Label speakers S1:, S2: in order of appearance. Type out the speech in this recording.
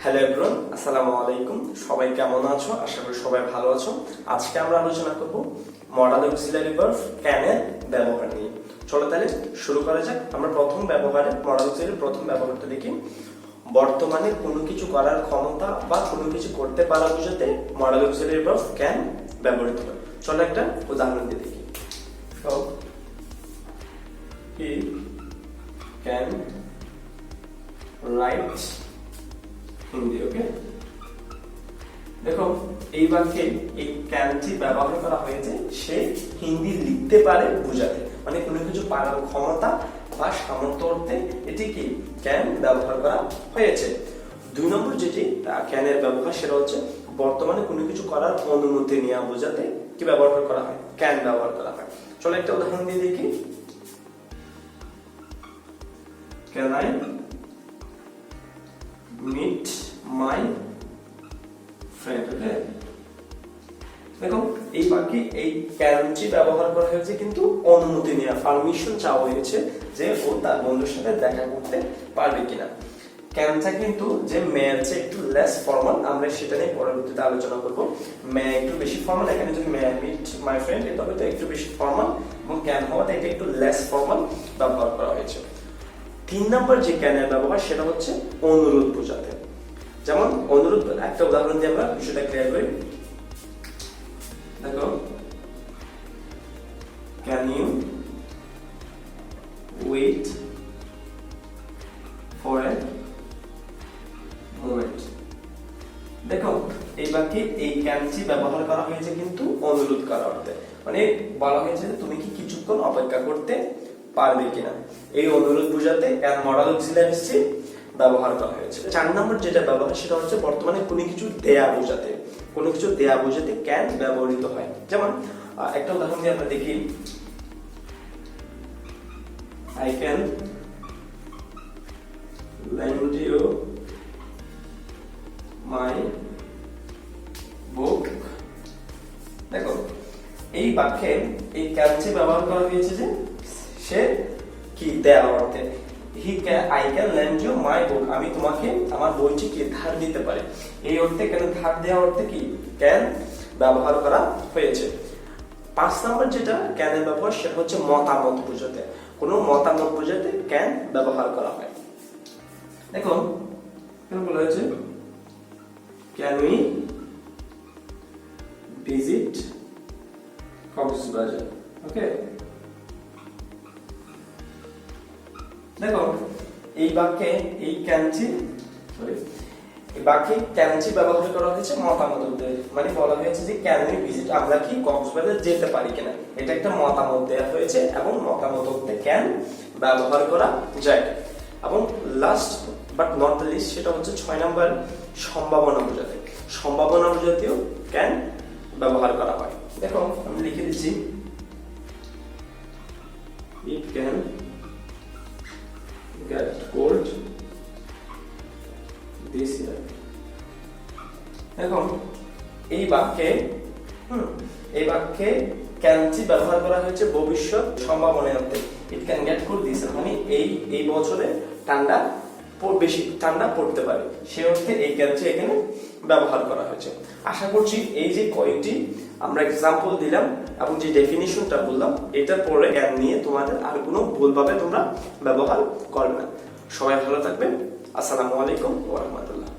S1: Hello everyone, আসসালামু আলাইকুম। সবাই কেমন আছো? আশা করি সবাই ভালো আছো। আজকে আমরা আলোচনা করব মডাল অক্সিলারি ভার্ব ক্যান এর ব্যবহার নিয়ে। চলো তাহলে শুরু করা যাক। আমরা প্রথম ব্যবহারে মডাল অক্সিলারির প্রথম ব্যবহারটা দেখি। বর্তমানে কোনো কিছু করার ক্ষমতা বা কোনো কিছু করতে পারা বোঝাতে মডাল অক্সিলারি ভার্ব ক্যান ব্যবহৃত হয়। চলো একটা উদাহরণ দিয়ে দেখি। He can write Hindi. Okay, দেখো এই বাক্যে এই ক্যানটি ব্যবহার করা হয়েছে সে হিন্দি লিখতে পারে বোঝাতে, মানে কোনো কিছু পারার ক্ষমতা বা সামর্থ্য অর্থে এটি কি ক্যান ব্যবহার করা হয়েছে। দুই নম্বর যেটি ক্যানের ব্যবহার সেটা হচ্ছে বর্তমানে কোনো কিছু করার অনুমতি নেওয়া বোঝাতে কি ব্যবহার করা হয়, ক্যান ব্যবহার করা হয়। চলো একটা উদাহরণ দিয়ে দেখি। Can I meet my friend? ওকে, দেখো এই বাক্যে এই ক্যানটি ব্যবহার করা হয়েছে কিন্তু অনুমতি নেওয়া, পারমিশন চাওয়া হয়েছে যে ও তার বন্ধুর সাথে দেখা করতে পারবে কিনা। ক্যানটা কিন্তু যে মেয়ের চেয়ে একটু লেস ফর্মাল, আমরা সেটা নিয়ে পরবর্তীতে আলোচনা করব। মে একটু বেশি ফর্মাল, এখানে যদি মে মিট মাই ফ্রেন্ড তবে তো একটু বেশি ফর্মাল, এবং ক্যান হওয়াতে এটা একটু লেস ফর্মাল ব্যবহার করা হয়েছে। তিন নম্বর যে ক্যানের ব্যবহার সেটা হচ্ছে অনুরোধ বোঝাতে। যেমন অনুরোধ, একটা উদাহরণ দিয়ে আমরা বিষয়টা ক্লিয়ার করি। দেখো, can you wait for a moment. দেখো এই বাক্যে এই ক্যানটি ব্যবহার করা হয়েছে কিন্তু অনুরোধ করার অর্থে, মানে বলা হয়েছে যে তুমি কি কিছুক্ষণ অপেক্ষা করতে পারবে কিনা। এই অনুরোধ বোঝাতে ক্যান মডাল অক্সিলারি ব্যবহার করা হয়েছে। 4 নম্বর যেটা ব্যবহার সেটা হচ্ছে বর্তমানে কোনো কিছু দেয়া বোঝাতে, কোনো কিছু দেয়া বোঝাতে ক্যান ব্যবহৃত হয়। যেমন একটা উদাহরণ দিয়ে আমরা দেখি। I can lend you my book. দেখো এই বাক্যে এই ক্যানটি ব্যবহার করা হয়েছে যে সে কি দেয়া অর্থে। I can lend you my book, আমি তোমাকে আমার বইটি কি ধার দিতে পারি। এই অর্থে কেন ধার দেওয়া অর্থে কি ক্যান ব্যবহার করা হয়েছে। 5 নম্বর যেটা ক্যানের ব্যবহার সেটা হচ্ছে মতামত বোঝাতে, কোনো মতামত বোঝাতে ক্যান ব্যবহার করা হয়। দেখো কেন বলা হয়েছে ক্যান উই ভিজিট কক্সবাজার। ওকে, দেখো এই বাক্যে এই ক্যানটি ব্যবহার করা হয়েছে মতামত উদ্দেশ্যে, মানে বলা হয়েছে যে ক্যান উই ভিজিট, আমরা কি কক্সবাজার যেতে পারি কিনা। এটা একটা মতামত দেওয়া হয়েছে এবং মতামত অর্থে ক্যান ব্যবহার করা যায়। এবং last but not the least সেটা হচ্ছে 6 নম্বর সম্ভাবনা বোঝাতে। সম্ভাবনা বোঝাতেও ক্যান ব্যবহার করা হয়। দেখো আমি লিখে দিচ্ছি, it can get cold this year. এখন এই বাক্যে ক্যানটি ব্যবহার করা হয়েছে ভবিষ্যৎ সম্ভাবনার অর্থে। It can get cold this ইয়ার, মানে এই বছরে বেশি ঠান্ডা পড়তে পারে, সেই অর্থে এই ক্যানটি এখানে ব্যবহার করা হয়েছে। আশা করছি এই যে কয়েকটি আমরা এক্সাম্পল দিলাম এবং যে ডেফিনিশনটা বললাম এটার পরে ক্যান নিয়ে তোমাদের আর কোনো ভুলভাবে তোমরা ব্যবহার করবে না। সবাই ভালো থাকবেন। আসসালামু আলাইকুম ওয়া রাহমাতুল্লাহ।